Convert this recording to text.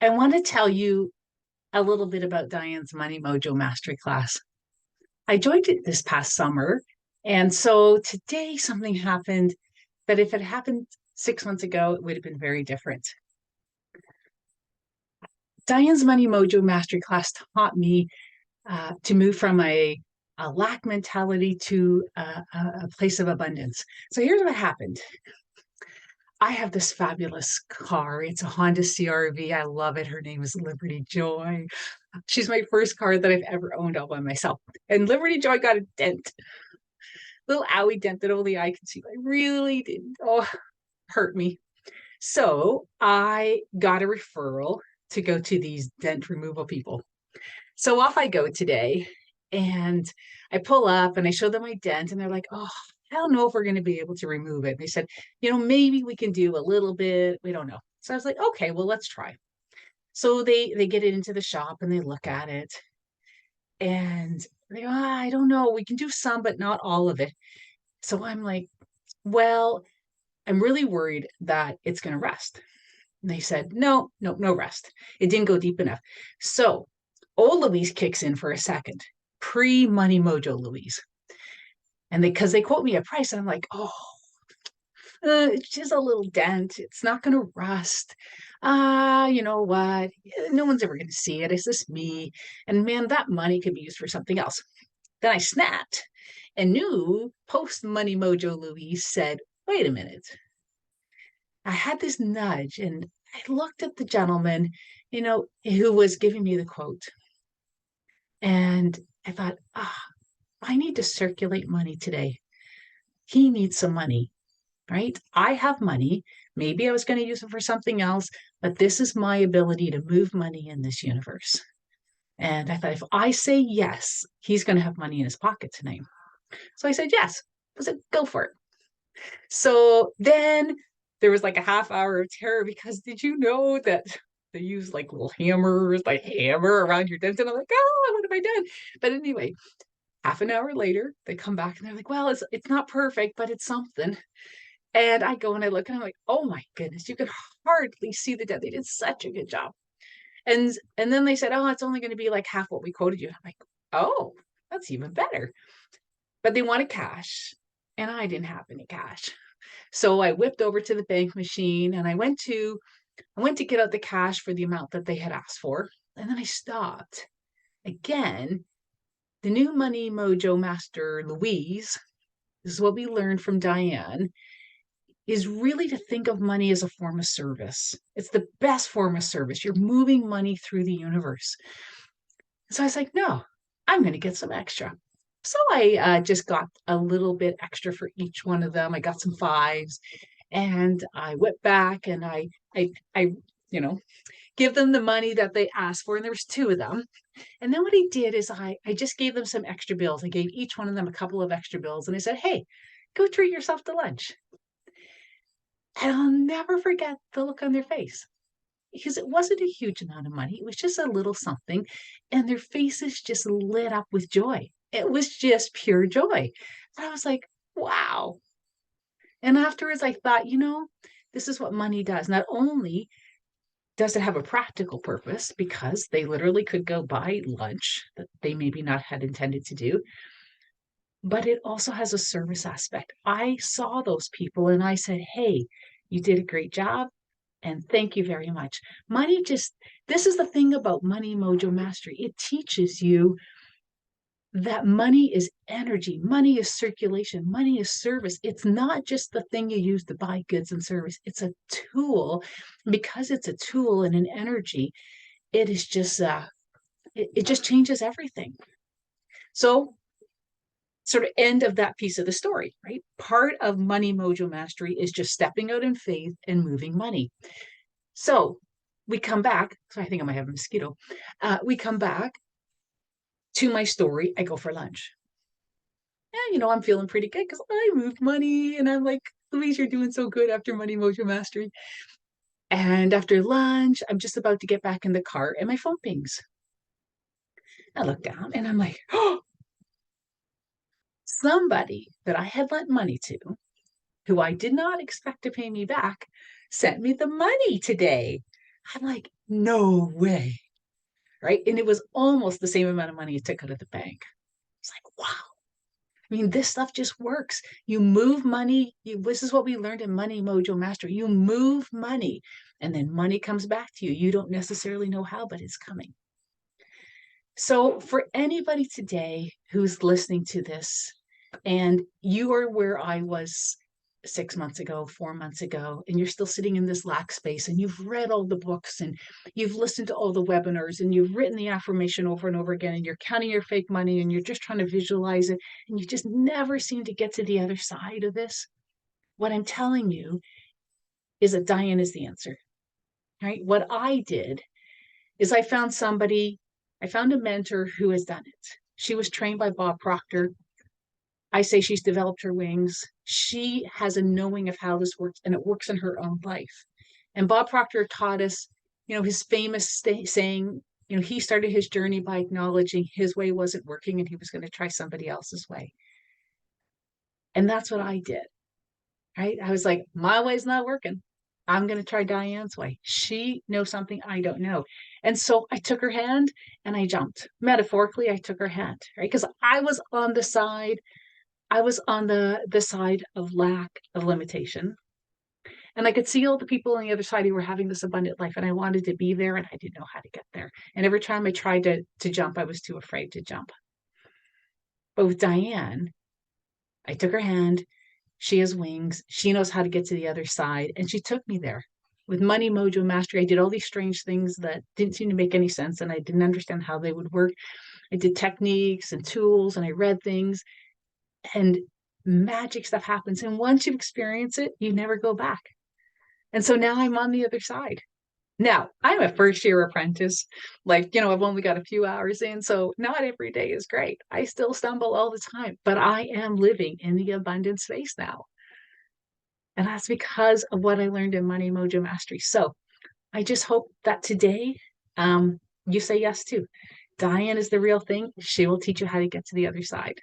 I want to tell you a little bit about Diane's Money Mojo Mastery class. I joined it this past summer. And so today something happened that if it happened 6 months ago, it would have been very different. Diane's Money Mojo Mastery class taught me to move from a lack mentality to a place of abundance. So here's what happened. I have this fabulous car. It's a Honda CRV. I love it. Her name is Liberty Joy. She's my first car that I've ever owned all by myself. And Liberty Joy got a dent, little owie dent that only I can see. I really didn't. Oh, hurt me. So I got a referral to go to these dent removal people. So off I go today, and I pull up and I show them my dent, and they're like, "Oh, I don't know if we're going to be able to remove it." And they said, maybe we can do a little bit. We don't know. So I was like, "Okay, well, let's try." So they get it into the shop and they look at it, and they go, I don't know. We can do some, but not all of it. So I'm like, well, I'm really worried that it's going to rust. And they said, no, no, no rust. It didn't go deep enough. So old Louise kicks in for a second, pre-Money Mojo Louise. And because they quote me a price, and I'm like, oh, it's just a little dent. It's not going to rust. You know what? No one's ever going to see it. It's just me. And man, that money could be used for something else. Then I snapped and knew post Money Mojo Louise said, wait a minute. I had this nudge and I looked at the gentleman, who was giving me the quote. And I thought, I need to circulate money today. He needs some money, right? I have money. Maybe I was going to use it for something else, but this is my ability to move money in this universe. And I thought, if I say yes, he's going to have money in his pocket tonight. So I said, yes. I said, go for it. So then there was like a half hour of terror because did you know that they use like little hammers, like hammer around your dent? And I'm like, oh, what have I done? But anyway, half an hour later, they come back and they're like, well, it's not perfect, but it's something. And I go and I look and I'm like, oh my goodness, you could hardly see the dent. They did such a good job. And then they said, oh, it's only going to be like half what we quoted you. I'm like, oh, that's even better. But they wanted cash, and I didn't have any cash. So I whipped over to the bank machine and I went to get out the cash for the amount that they had asked for. And then I stopped. Again, the new Money Mojo Master Louise, this is what we learned from Diane, is really to think of money as a form of service. It's the best form of service. You're moving money through the universe. So I was like, no, I'm going to get some extra. So I just got a little bit extra for each one of them. I got some fives, and I went back and I give them the money that they asked for, and there was two of them. And then what I did is I just gave them some extra bills. I gave each one of them a couple of extra bills, and I said, hey, go treat yourself to lunch. And I'll never forget the look on their face because it wasn't a huge amount of money. It was just a little something. And their faces just lit up with joy. It was just pure joy. And I was like, wow. And afterwards, I thought, this is what money does. Not only does it have a practical purpose because they literally could go buy lunch that they maybe not had intended to do, but it also has a service aspect. I saw those people and I said, hey, you did a great job. And thank you very much. This is the thing about Money Mojo Mastery. It teaches you that money is energy, money is circulation, money is service. It's not just the thing you use to buy goods and service. It's a tool. Because it's a tool and an energy, it is just it just changes everything. So sort of end of that piece of the story, right? Part of Money Mojo Mastery is just stepping out in faith and moving money. So we come back. So I think I might have a mosquito. We come back to my story. I go for lunch. And, I'm feeling pretty good because I moved money. And I'm like, Louise, you're doing so good after Money Mojo Mastery. And after lunch, I'm just about to get back in the car and my phone pings. I look down and I'm like, oh, somebody that I had lent money to, who I did not expect to pay me back, sent me the money today. I'm like, no way. Right. And it was almost the same amount of money it took out of the bank. It's like, wow. I mean, this stuff just works. You move money. This is what we learned in Money Mojo Mastery. You move money and then money comes back to you. You don't necessarily know how, but it's coming. So, for anybody today who's listening to this, and you are where I was 6 months ago, 4 months ago, and you're still sitting in this lack space, and you've read all the books, and you've listened to all the webinars, and you've written the affirmation over and over again, and you're counting your fake money, and you're just trying to visualize it, and you just never seem to get to the other side of this. What I'm telling you is that Diane is the answer, right? What I did is I found a mentor who has done it. She was trained by Bob Proctor. I say she's developed her wings. She has a knowing of how this works, and it works in her own life. And Bob Proctor taught us, his famous saying, he started his journey by acknowledging his way wasn't working and he was going to try somebody else's way. And that's what I did, right? I was like, my way's not working. I'm going to try Diane's way. She knows something I don't know. And so I took her hand and I jumped. Metaphorically, I took her hand, right? Because I was on the side of lack of limitation. And I could see all the people on the other side who were having this abundant life. And I wanted to be there and I didn't know how to get there. And every time I tried to jump, I was too afraid to jump. But with Diane, I took her hand. She has wings. She knows how to get to the other side. And she took me there. With Money Mojo Mastery, I did all these strange things that didn't seem to make any sense. And I didn't understand how they would work. I did techniques and tools and I read things. And magic stuff happens. And once you experience it, you never go back. And so now I'm on the other side. Now, I'm a first year apprentice. Like, I've only got a few hours in, so not every day is great. I still stumble all the time, but I am living in the abundant space now. And that's because of what I learned in Money Mojo Mastery. So I just hope that today you say yes too. Diane is the real thing. She will teach you how to get to the other side.